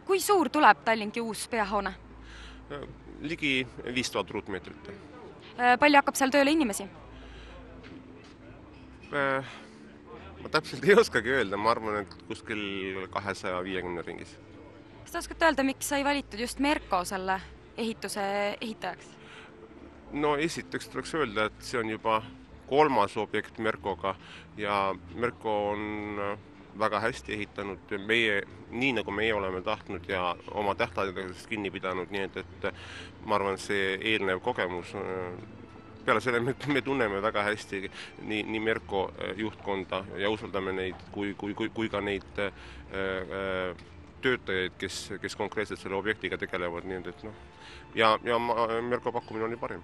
Kui suur tuleb Tallinki uus peahoone? Ligi 5000 ruutmeetrit. Palju hakkab seal tööle inimesi? Ma täpselt ei oskagi öelda, ma arvan, et kuskil 250 ringis. Kas te oskate öelda, miks sai valitud just Merko selle ehituse ehitajaks? No esiteks tuleks öelda, et see on juba 3. objekt Merkoga ja Merko on väga hästi ehitanud meie, nii nagu meie oleme tahtnud ja oma tähtaegadest kinni pidanud, nii et ma arvan, et see eelnev kogemus, peale selle me tunneme väga hästi nii Merko juhtkonda ja usaldame neid kui ka neid töötajaid, kes konkreetselt selle objektiga tegelevad, nii et Merko pakkumine on ju parim.